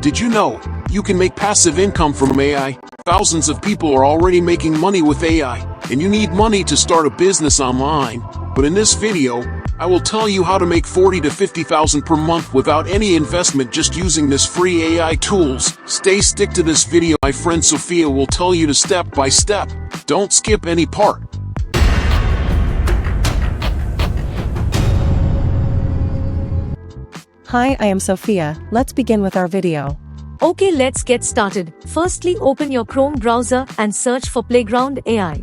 Did you know you can make passive income from AI? Thousands of people are already making money with AI, and you need money to start a business online. But in this video, I will tell you how to make 40 to 50,000 per month without any investment just using this free AI tools. Stick to this video. My friend Sophia will tell you to step by step. Don't skip any part. Hi, I am Sophia. Let's begin with our video. Okay, let's get started. Firstly, open your Chrome browser and search for Playground AI.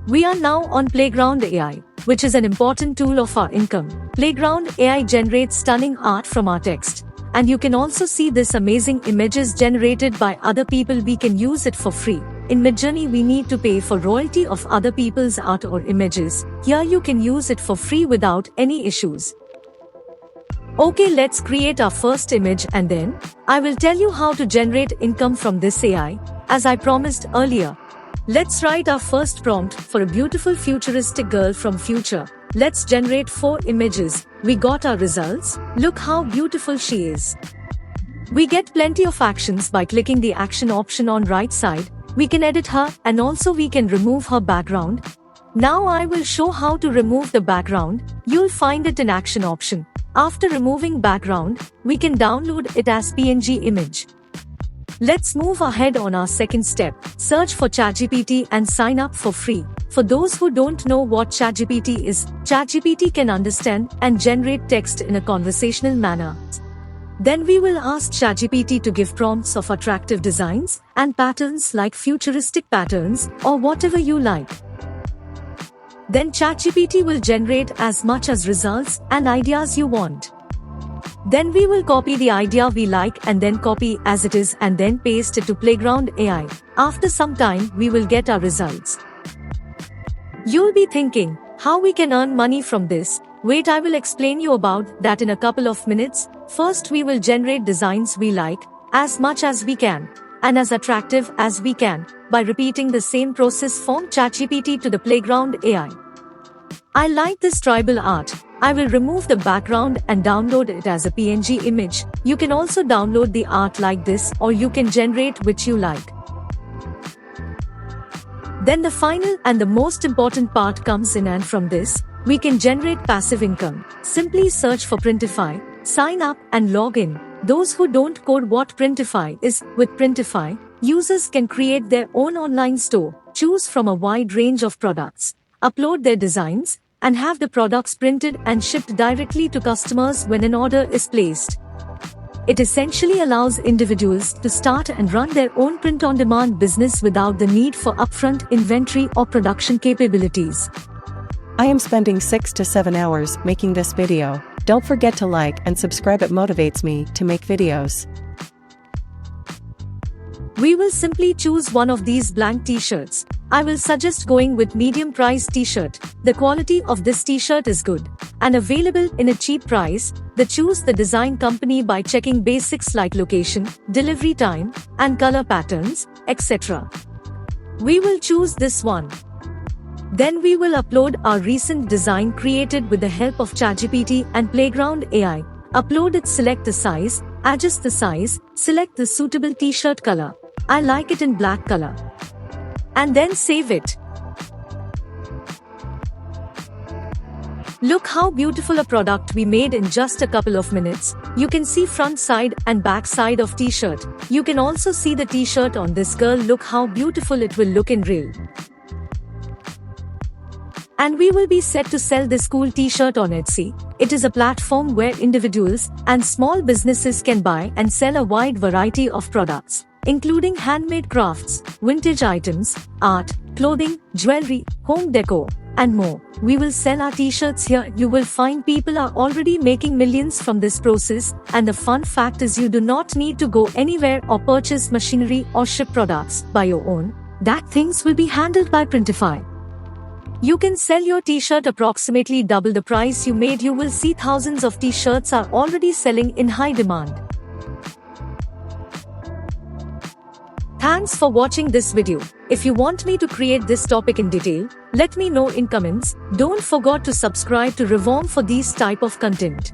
We are now on Playground AI, which is an important tool of our income. Playground AI generates stunning art from our text. And you can also see this amazing images generated by other people. We can use it for free. In Midjourney, we need to pay for royalty of other people's art or images. Here you can use it for free without any issues. Okay, let's create our first image and then I will tell you how to generate income from this AI, as I promised earlier. Let's write our first prompt for a beautiful futuristic girl from future. Let's generate 4 images. We got our results. Look how beautiful she is. We get plenty of actions by clicking the action option on right side. We can edit her and also we can remove her background. Now I will show how to remove the background. You'll find it in action option. After removing background, we can download it as PNG image. Let's move ahead on our second step. Search for ChatGPT and sign up for free. For those who don't know what ChatGPT is, ChatGPT can understand and generate text in a conversational manner. Then we will ask ChatGPT to give prompts of attractive designs and patterns like futuristic patterns or whatever you like. Then ChatGPT will generate as much as results and ideas you want. Then we will copy the idea we like and then copy as it is and then paste it to Playground AI. After some time, we will get our results. You'll be thinking, how we can earn money from this? Wait, I will explain you about that in a couple of minutes. First, we will generate designs we like as much as we can and as attractive as we can by repeating the same process from ChatGPT to the Playground AI. I like this tribal art. I will remove the background and download it as a PNG image. You can also download the art like this or you can generate which you like. Then the final and the most important part comes in, and from this, we can generate passive income. Simply search for Printify, sign up and log in. Those who don't code what Printify is, with Printify, users can create their own online store, choose from a wide range of products, upload their designs, and have the products printed and shipped directly to customers when an order is placed. It essentially allows individuals to start and run their own print-on-demand business without the need for upfront inventory or production capabilities. I am spending 6 to 7 hours making this video. Don't forget to like and subscribe. It motivates me to make videos. We will simply choose one of these blank t-shirts. I will suggest going with medium price t-shirt. The quality of this t-shirt is good and available in a cheap price. Choose the design company by checking basics like location, delivery time, and color patterns, etc. We will choose this one. Then we will upload our recent design created with the help of ChatGPT and Playground AI. Upload it, select the size, adjust the size, select the suitable t-shirt color. I like it in black color. And then save it. Look how beautiful a product we made in just a couple of minutes. You can see front side and back side of t-shirt. You can also see the t-shirt on this girl. Look how beautiful it will look in real. And we will be set to sell this cool t-shirt on Etsy. It is a platform where individuals and small businesses can buy and sell a wide variety of products, including handmade crafts, vintage items, art, clothing, jewelry, home decor, and more. We will sell our t-shirts here. You will find people are already making millions from this process, and the fun fact is you do not need to go anywhere or purchase machinery or ship products by your own. That things will be handled by Printify. You can sell your t-shirt approximately double the price you made. You will see thousands of t-shirts are already selling in high demand. Thanks for watching this video. If you want me to create this topic in detail, let me know in comments. Don't forget to subscribe to Revorm for these type of content.